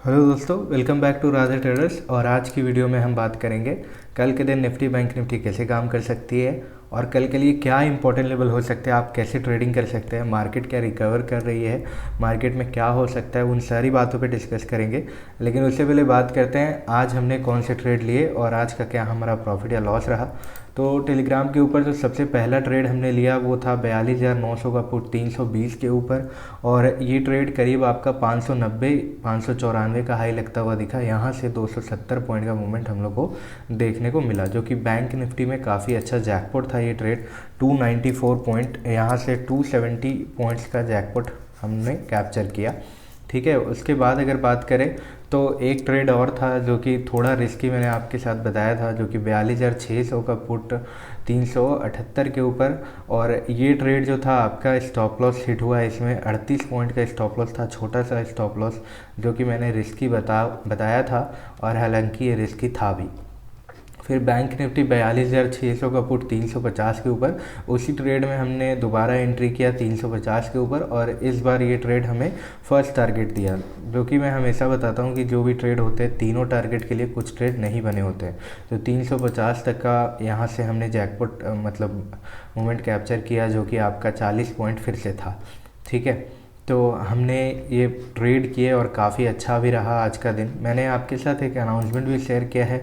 Hello दोस्तों, welcome back to Raja traders. और आज की वीडियो में हम बात करेंगे कल के दिन निफ्टी बैंक निफ्टी कैसे काम कर सकती है और कल के लिए क्या इंपॉर्टेंट लेवल हो सकते हैं, आप कैसे ट्रेडिंग कर सकते हैं, मार्केट क्या रिकवर कर रही है, मार्केट में क्या हो सकता है, उन सारी बातों पे डिस्कस करेंगे। लेकिन उससे पहले बात करते हैं आज हमने कौन से ट्रेड लिए और आज का क्या हमारा प्रॉफिट या लॉस रहा। तो टेलीग्राम के ऊपर जो सबसे पहला ट्रेड हमने लिया वो था 42,900 का पुट 320 के ऊपर, और ये ट्रेड करीब आपका 590 594 का हाई लगता हुआ दिखा। यहाँ से 270 पॉइंट का मूवमेंट हम लोग को देखने को मिला, जो कि बैंक निफ्टी में काफ़ी अच्छा जैकपॉट था। ये ट्रेड 294 पॉइंट, यहाँ से 270 पॉइंट्स का जैकपॉट हमने कैप्चर किया। ठीक है, उसके बाद अगर बात करें तो एक ट्रेड और था जो कि थोड़ा रिस्की, मैंने आपके साथ बताया था, जो कि 42,600 का पुट 378 के ऊपर। और ये ट्रेड जो था आपका स्टॉप लॉस हिट हुआ, इसमें 38 पॉइंट का स्टॉप लॉस था, छोटा सा स्टॉप लॉस, जो कि मैंने रिस्की बताया था और हालांकि ये रिस्की था भी। फिर बैंक निफ्टी 42,600 का पुट 350 के ऊपर, उसी ट्रेड में हमने दोबारा एंट्री किया 350 के ऊपर, और इस बार ये ट्रेड हमें फर्स्ट टारगेट दिया। जो कि मैं हमेशा बताता हूँ कि जो भी ट्रेड होते हैं तीनों टारगेट के लिए कुछ ट्रेड नहीं बने होते हैं। तो 350 तक का यहाँ से हमने जैकपॉट मतलब मोमेंट कैप्चर किया, जो कि आपका 40 पॉइंट फिर से था। ठीक है, तो हमने ये ट्रेड किए और काफ़ी अच्छा भी रहा आज का दिन। मैंने आपके साथ एक अनाउंसमेंट भी शेयर किया है।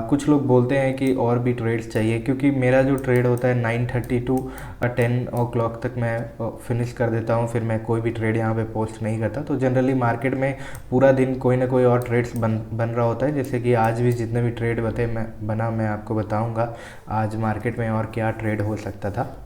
कुछ लोग बोलते हैं कि और भी ट्रेड्स चाहिए, क्योंकि मेरा जो ट्रेड होता है 9:30 टू 10 ओ क्लॉक तक मैं फिनिश कर देता हूँ, फिर मैं कोई भी ट्रेड यहाँ पे पोस्ट नहीं करता। तो जनरली मार्केट में पूरा दिन कोई ना कोई और ट्रेड्स बन रहा होता है, जैसे कि आज भी जितने भी ट्रेड मैं आपको बताऊँगा आज मार्केट में और क्या ट्रेड हो सकता था।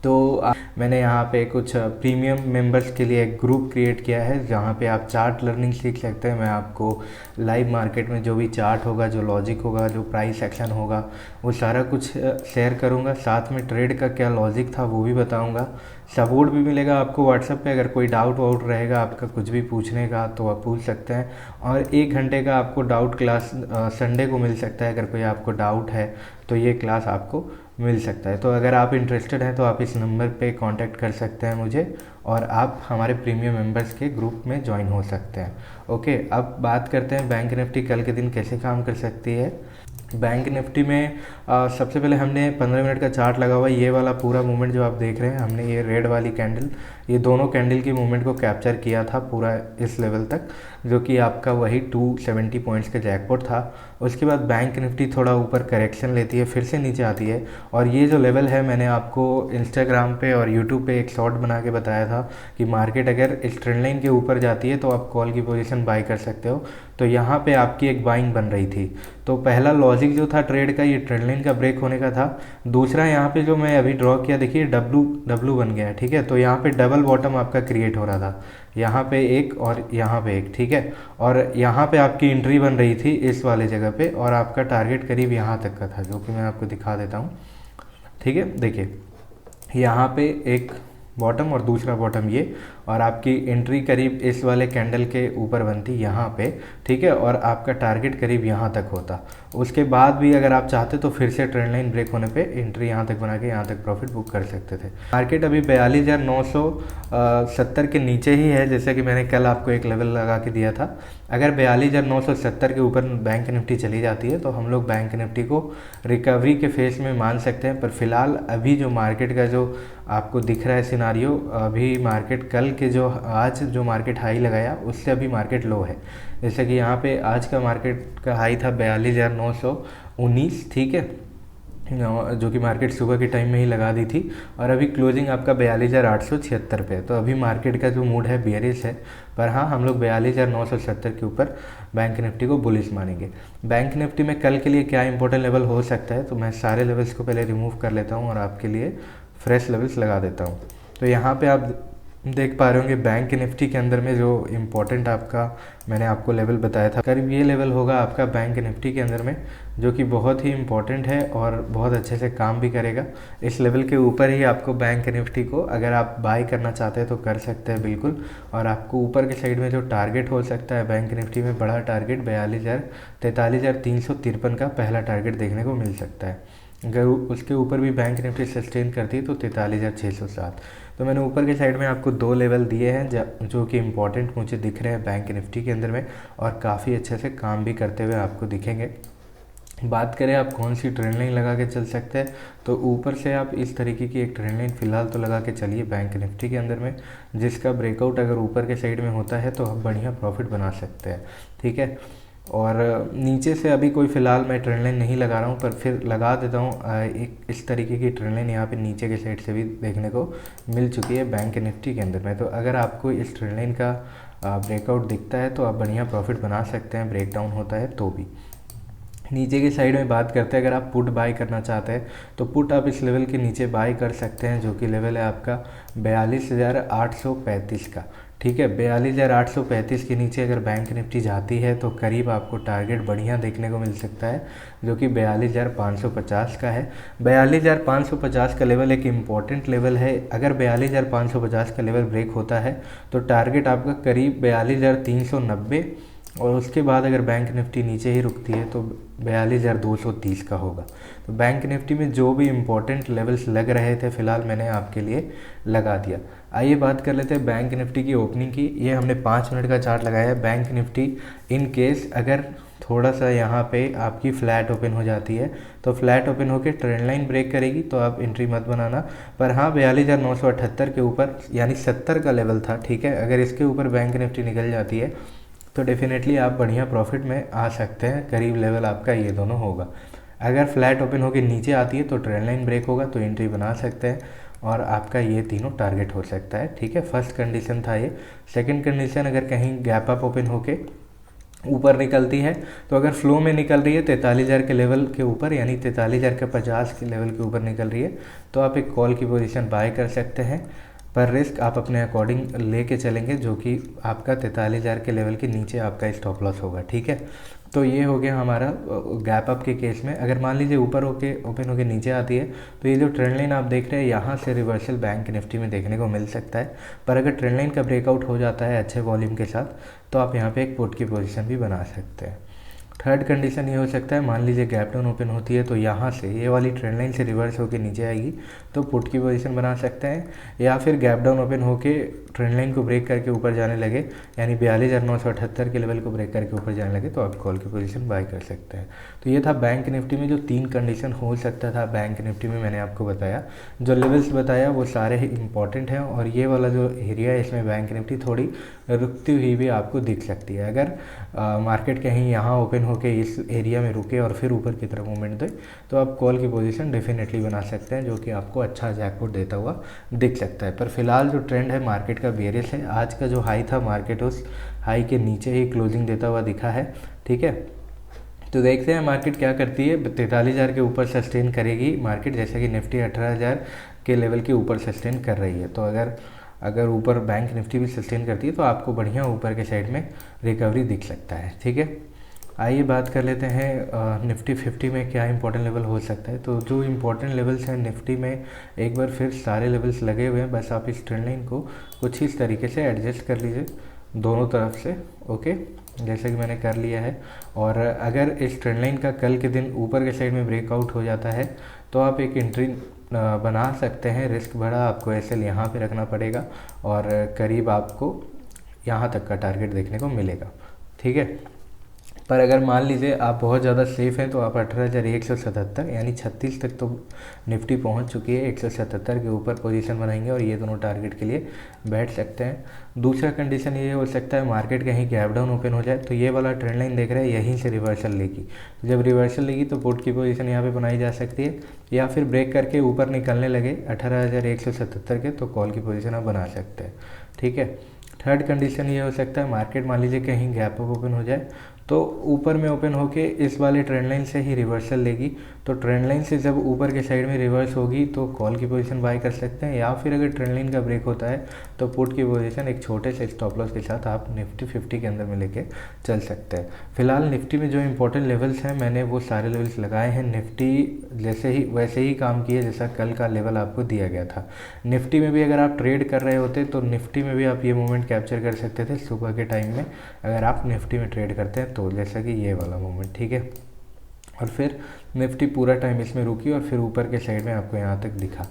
तो मैंने यहाँ पे कुछ प्रीमियम मेंबर्स के लिए एक ग्रुप क्रिएट किया है, जहाँ पे आप चार्ट लर्निंग सीख सकते हैं। मैं आपको लाइव मार्केट में जो भी चार्ट होगा, जो लॉजिक होगा, जो प्राइस एक्शन होगा, वो सारा कुछ शेयर करूँगा। साथ में ट्रेड का क्या लॉजिक था वो भी बताऊँगा। सपोर्ट भी मिलेगा आपको व्हाट्सएप पे, अगर कोई डाउट वाउट रहेगा आपका कुछ भी पूछने का तो आप पूछ सकते हैं। और 1 घंटे का आपको डाउट क्लास संडे को मिल सकता है। अगर कोई आपको डाउट है तो ये क्लास आपको मिल सकता है। तो अगर आप इंटरेस्टेड हैं तो आप इस नंबर पे कांटेक्ट कर सकते हैं मुझे, और आप हमारे प्रीमियम मेंबर्स के ग्रुप में ज्वाइन हो सकते हैं। ओके, अब बात करते हैं बैंक निफ्टी कल के दिन कैसे काम कर सकती है। बैंक निफ्टी में सबसे पहले हमने 15 मिनट का चार्ट लगा हुआ है। ये वाला पूरा मूवमेंट जो आप देख रहे हैं, हमने ये रेड वाली कैंडल, ये दोनों कैंडल की मूवमेंट को कैप्चर किया था पूरा इस लेवल तक, जो कि आपका वही 270 पॉइंट्स का जैकपॉट था। उसके बाद बैंक निफ्टी थोड़ा ऊपर करेक्शन लेती है, फिर से नीचे आती है, और ये जो लेवल है मैंने आपको इंस्टाग्राम पे और यूट्यूब पे एक शॉर्ट बना के बताया था कि मार्केट अगर इस ट्रेंड लाइन के ऊपर जाती है तो आप कॉल की पोजीशन बाई कर सकते हो। तो यहाँ पे आपकी एक बाइंग बन रही थी। तो पहला लॉजिक जो था ट्रेड का, ये ट्रेंड लाइन का ब्रेक होने का था। दूसरा यहाँ पे जो मैं अभी ड्रॉ किया, देखिए डब्लू बन गया है। ठीक है, तो यहाँ पे डबल बॉटम आपका क्रिएट हो रहा था, यहाँ पे एक और यहाँ पे एक। ठीक है, और यहाँ पे आपकी एंट्री बन रही थी इस वाले जगह पे, और आपका टारगेट करीब यहाँ तक का था, जो कि मैं आपको दिखा देता हूँ। ठीक है, देखिए यहाँ पे एक बॉटम और दूसरा बॉटम ये, और आपकी एंट्री करीब इस वाले कैंडल के ऊपर बनती यहाँ पे। ठीक है, और आपका टारगेट करीब यहाँ तक होता। उसके बाद भी अगर आप चाहते तो फिर से ट्रेंड लाइन ब्रेक होने पे एंट्री यहाँ तक बना के यहाँ तक प्रॉफिट बुक कर सकते थे। मार्केट अभी 42,970 के नीचे ही है, जैसे कि मैंने कल आपको एक लेवल लगा के दिया था। अगर 42,970 के ऊपर बैंक निफ्टी चली जाती है तो हम लोग बैंक निफ्टी को रिकवरी के फेज में मान सकते हैं। पर फिलहाल अभी जो मार्केट का जो आपको दिख रहा है सिनारियो, अभी मार्केट कल के जो आज जो मार्केट हाई लगाया उससे अभी मार्केट लो है। जैसे कि यहाँ पे आज का मार्केट का हाई था 42,919। ठीक है, जो कि मार्केट सुबह के टाइम में ही लगा दी थी, और अभी क्लोजिंग आपका 42,876 पे। तो अभी मार्केट का जो मूड है बेयरिश है, पर हाँ हम लोग 42,970 के ऊपर बैंक निफ्टी को बुलिश मानेंगे। बैंक निफ्टी में कल के लिए क्या इंपॉर्टेंट लेवल हो सकता है, तो मैं सारे लेवल्स को पहले रिमूव कर लेता हूँ और आपके लिए फ्रेश लेवल्स लगा देता हूँ। तो यहाँ पे आप देख पा रहे होंगे बैंक निफ्टी के अंदर में जो इम्पोर्टेंट आपका मैंने आपको लेवल बताया था, करीब ये लेवल होगा आपका बैंक निफ्टी के अंदर में, जो कि बहुत ही इम्पोर्टेंट है और बहुत अच्छे से काम भी करेगा। इस लेवल के ऊपर ही आपको बैंक निफ्टी को अगर आप बाई करना चाहते हैं तो कर सकते हैं बिल्कुल। और आपको ऊपर के साइड में जो टारगेट हो सकता है बैंक निफ्टी में, बड़ा टारगेट 43,353 का पहला टारगेट देखने को मिल सकता है। अगर उसके ऊपर भी बैंक निफ्टी सस्टेन करती है तो 43,607। तो मैंने ऊपर के साइड में आपको 2 लेवल दिए हैं जो कि इम्पोर्टेंट मुझे दिख रहे हैं बैंक निफ्टी के अंदर में, और काफ़ी अच्छे से काम भी करते हुए आपको दिखेंगे। बात करें आप कौन सी ट्रेंड लाइन लगा के चल सकते हैं, तो ऊपर से आप इस तरीके की एक ट्रेंड लाइन फ़िलहाल तो लगा के चलिए बैंक निफ्टी के अंदर में, जिसका ब्रेकआउट अगर ऊपर के साइड में होता है तो आप बढ़िया प्रॉफिट बना सकते हैं। ठीक है, और नीचे से अभी कोई फ़िलहाल मैं ट्रेंड लाइन नहीं लगा रहा हूँ, पर फिर लगा देता हूँ एक इस तरीके की ट्रेंड लाइन यहाँ पे नीचे के साइड से भी देखने को मिल चुकी है बैंक निफ्टी के अंदर में। तो अगर आपको इस ट्रेंड लाइन का ब्रेकआउट दिखता है तो आप बढ़िया प्रॉफिट बना सकते हैं, ब्रेकडाउन होता है तो भी। नीचे की साइड में बात करते हैं, अगर आप पुट बाय करना चाहते हैं तो पुट आप इस लेवल के नीचे बाय कर सकते हैं, जो कि लेवल है आपका 42,835 का। ठीक है, 42,835 के नीचे अगर बैंक निफ्टी जाती है तो करीब आपको टारगेट बढ़िया देखने को मिल सकता है, जो कि 42,550 का है। 42,550 का लेवल एक इम्पॉर्टेंट लेवल है। अगर 42,550 का लेवल ब्रेक होता है तो टारगेट आपका करीब 42,390, और उसके बाद अगर बैंक निफ्टी नीचे ही रुकती है तो 42,230 का होगा। तो बैंक निफ्टी में जो भी इम्पोर्टेंट लेवल्स लग रहे थे फ़िलहाल मैंने आपके लिए लगा दिया। आइए बात कर लेते हैं बैंक निफ्टी की ओपनिंग की। ये हमने 5 मिनट का चार्ट लगाया है। बैंक निफ्टी इन केस अगर थोड़ा सा यहाँ पे आपकी फ्लैट ओपन हो जाती है तो फ्लैट ओपन होकर ट्रेंड लाइन ब्रेक करेगी तो आप एंट्री मत बनाना। पर हाँ, 42,978 के ऊपर यानी 70 का लेवल था, ठीक है, अगर इसके ऊपर बैंक निफ्टी निकल जाती है तो डेफिनेटली आप बढ़िया प्रॉफिट में आ सकते हैं। करीब लेवल आपका ये दोनों होगा। अगर फ्लैट ओपन होकर नीचे आती है तो ट्रेंड लाइन ब्रेक होगा तो एंट्री बना सकते हैं, और आपका ये तीनों टारगेट हो सकता है। ठीक है, फर्स्ट कंडीशन था ये। सेकंड कंडीशन, अगर कहीं गैप अप ओपन होके ऊपर निकलती है तो अगर फ्लो में निकल रही है 43,000 के लेवल के ऊपर, यानी 43,050 के लेवल के ऊपर निकल रही है, तो आप एक कॉल की पोजीशन बाय कर सकते हैं। पर रिस्क आप अपने अकॉर्डिंग लेके चलेंगे, जो कि आपका 43,000 के लेवल के नीचे आपका स्टॉप लॉस होगा। ठीक है, तो ये हो गया हमारा गैप अप के केस में। अगर मान लीजिए ऊपर होके ओपन होके नीचे आती है तो ये जो ट्रेंड लाइन आप देख रहे हैं यहाँ से रिवर्सल बैंक निफ्टी में देखने को मिल सकता है। पर अगर ट्रेंड लाइन का ब्रेकआउट हो जाता है अच्छे वॉल्यूम के साथ तो आप यहाँ पे एक पुट की पोजीशन भी बना सकते हैं। थर्ड कंडीशन ये हो सकता है, मान लीजिए गैप डाउन ओपन होती है तो यहाँ से ये वाली ट्रेंड लाइन से रिवर्स होकर नीचे आएगी तो पुट की पोजीशन बना सकते हैं, या फिर गैप डाउन ओपन होके ट्रेंड लाइन को ब्रेक करके ऊपर जाने लगे, यानी 42,978 के लेवल को ब्रेक करके ऊपर जाने लगे, तो आप कॉल की पोजीशन बाय कर सकते हैं। तो ये था बैंक निफ्टी में जो 3 कंडीशन हो सकता था बैंक निफ्टी में मैंने आपको बताया। जो लेवल्स बताया वो सारे ही इंपॉर्टेंट हैं, और ये वाला जो एरिया है इसमें बैंक निफ्टी थोड़ी रुकती हुई भी आपको दिख सकती है। अगर मार्केट कहीं यहाँ ओपन होके इस एरिया में रुके और फिर ऊपर की तरफ मूवमेंट दे तो आप कॉल की पोजीशन डेफिनेटली बना सकते हैं, जो कि आपको अच्छा जैकपॉट देता हुआ दिख सकता है। पर फिलहाल जो ट्रेंड है मार्केट का बेयरिश है। आज का जो हाई था मार्केट उस हाई के नीचे ही क्लोजिंग देता हुआ दिखा है। ठीक है, तो देखते हैं मार्केट क्या करती है। 43,000 के ऊपर सस्टेन करेगी मार्केट, जैसे कि निफ्टी 18,000 के लेवल के ऊपर सस्टेन कर रही है। तो अगर ऊपर बैंक निफ्टी भी सस्टेन करती है तो आपको बढ़िया ऊपर के साइड में रिकवरी दिख सकता है। ठीक है, आइए बात कर लेते हैं निफ्टी 50 में क्या इंपॉर्टेंट लेवल हो सकता है। तो जो इंपॉर्टेंट लेवल्स हैं निफ्टी में, एक बार फिर सारे लेवल्स लगे हुए हैं, बस आप इस ट्रेंड लाइन को कुछ इस तरीके से एडजस्ट कर लीजिए दोनों तरफ से। ओके, जैसे कि मैंने कर लिया है। और अगर इस ट्रेंड लाइन का कल के दिन ऊपर के साइड में ब्रेकआउट हो जाता है तो आप एक एंट्री बना सकते हैं। रिस्क बड़ा, आपको एसएल यहाँ पे रखना पड़ेगा और करीब आपको यहाँ तक का टारगेट देखने को मिलेगा। ठीक है, पर अगर मान लीजिए आप बहुत ज़्यादा सेफ हैं तो आप 18,177 यानी 36 तक तो निफ्टी पहुंच चुकी है, 177 के ऊपर पोजीशन बनाएंगे और ये दोनों टारगेट के लिए बैठ सकते हैं। दूसरा कंडीशन ये हो सकता है मार्केट कहीं गैप डाउन ओपन हो जाए तो ये वाला ट्रेंड लाइन देख रहे हैं यहीं से रिवर्सल लेगी। जब रिवर्सल लेगी तो पुट की पोजीशन यहाँ पे बनाई जा सकती है, या फिर ब्रेक करके ऊपर निकलने लगे 18,177 के तो कॉल की पोजीशन आप बना सकते हैं। ठीक है, थर्ड कंडीशन ये हो सकता है मार्केट मान लीजिए कहीं गैप अप ओपन हो जाए तो ऊपर में ओपन होके इस वाले ट्रेंड लाइन से ही रिवर्सल लेगी। तो ट्रेंड लाइन से जब ऊपर के साइड में रिवर्स होगी तो कॉल की पोजीशन बाय कर सकते हैं, या फिर अगर ट्रेंड लाइन का ब्रेक होता है तो पुट की पोजीशन एक छोटे से स्टॉप लॉस के साथ आप निफ्टी 50 के अंदर में लेके चल सकते हैं। फिलहाल निफ्टी में जो इंपॉर्टेंट लेवल्स हैं मैंने वो सारे लेवल्स लगाए हैं। निफ्टी जैसे ही वैसे ही काम किए जैसा कल का लेवल आपको दिया गया था। निफ्टी में भी अगर आप ट्रेड कर रहे होते तो निफ्टी में भी आप ये मूवमेंट कैप्चर कर सकते थे सुबह के टाइम में, अगर आप निफ्टी में ट्रेड करते हैं तो, जैसा कि ये वाला मूवमेंट। ठीक है, और फिर निफ्टी पूरा टाइम इसमें रुकी और फिर ऊपर के साइड में आपको यहाँ तक दिखा।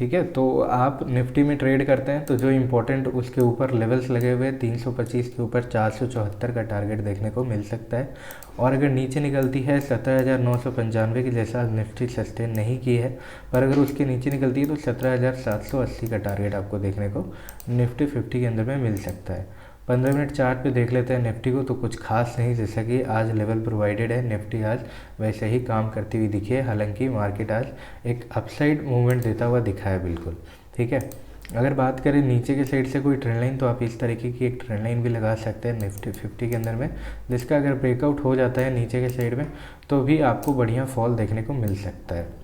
ठीक है। तो आप निफ्टी में ट्रेड करते हैं तो जो इम्पोर्टेंट उसके ऊपर लेवल्स लगे हुए हैं 325 के ऊपर 474 का टारगेट देखने को मिल सकता है। और अगर नीचे निकलती है 17,995 के जैसा निफ्टी सस्टेन नहीं की है, पर अगर उसके नीचे निकलती है तो 17,780 का टारगेट आपको देखने को निफ्टी 50 के अंदर में मिल सकता है। 15 मिनट चार्ट पे देख लेते हैं निफ्टी को, तो कुछ खास नहीं, जैसा कि आज लेवल प्रोवाइडेड है निफ्टी आज वैसे ही काम करती हुई दिखी है। हालांकि मार्केट आज एक अपसाइड मूवमेंट देता हुआ दिखा है बिल्कुल, ठीक है। अगर बात करें नीचे के साइड से कोई ट्रेंड लाइन, तो आप इस तरीके की एक ट्रेंड लाइन भी लगा सकते हैं निफ्टी 50 के अंदर में, जिसका अगर ब्रेकआउट हो जाता है नीचे के साइड में तो भी आपको बढ़िया फॉल देखने को मिल सकता है।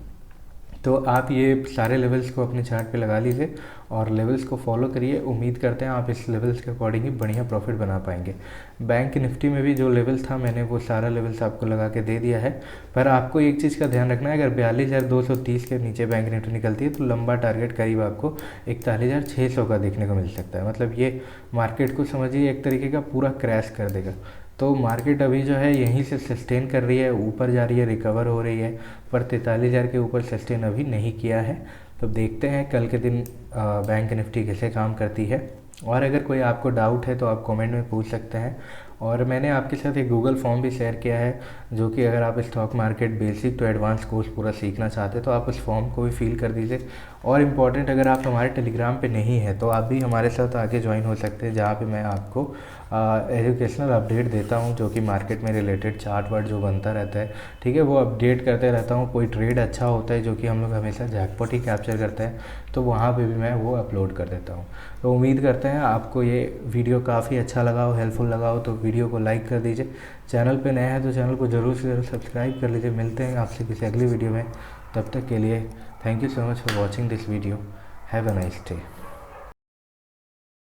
तो आप ये सारे लेवल्स को अपने चार्ट पे लगा लीजिए और लेवल्स को फॉलो करिए। उम्मीद करते हैं आप इस लेवल्स के अकॉर्डिंग ही बढ़िया प्रॉफिट बना पाएंगे। बैंक निफ्टी में भी जो लेवल था मैंने वो सारा लेवल्स आपको लगा के दे दिया है, पर आपको एक चीज़ का ध्यान रखना है, अगर 42,230 के नीचे बैंक निफ्टी निकलती है तो लंबा टारगेट करीब आपको 41,600 का देखने को मिल सकता है। मतलब ये मार्केट को समझिए एक तरीके का पूरा क्रैश कर देगा। तो मार्केट अभी जो है यहीं से सस्टेन कर रही है, ऊपर जा रही है, रिकवर हो रही है, पर 43,000 के ऊपर सस्टेन अभी नहीं किया है। तो देखते हैं कल के दिन बैंक निफ्टी कैसे काम करती है। और अगर कोई आपको डाउट है तो आप कमेंट में पूछ सकते हैं। और मैंने आपके साथ एक गूगल फॉर्म भी शेयर किया है, जो कि अगर आप stock market basic to advance course पूरा सीखना चाहते हैं तो आप उस फॉर्म को भी फिल कर दीजिए। और इम्पॉर्टेंट, अगर आप हमारे टेलीग्राम पे नहीं है तो आप भी हमारे साथ आके ज्वाइन हो सकते हैं, जहाँ पे मैं आपको एजुकेशनल अपडेट देता हूँ, जो कि मार्केट में रिलेटेड चार्ट वार्ट जो बनता रहता है, ठीक है, वो अपडेट करते रहता हूँ। कोई ट्रेड अच्छा होता है जो कि हम लोग हमेशा जैकपॉट ही कैप्चर करते हैं, तो वहाँ पे भी मैं वो अपलोड कर देता हूँ। तो उम्मीद करते हैं आपको ये वीडियो काफ़ी अच्छा लगा हो, हेल्पफुल लगा हो, तो वीडियो को लाइक कर दीजिए। चैनल पे नया है तो चैनल को ज़रूर से ज़रूर सब्सक्राइब कर लीजिए। मिलते हैं आपसे किसी अगली वीडियो में, तब तक के लिए thank you so much for watching this video. Have a nice day.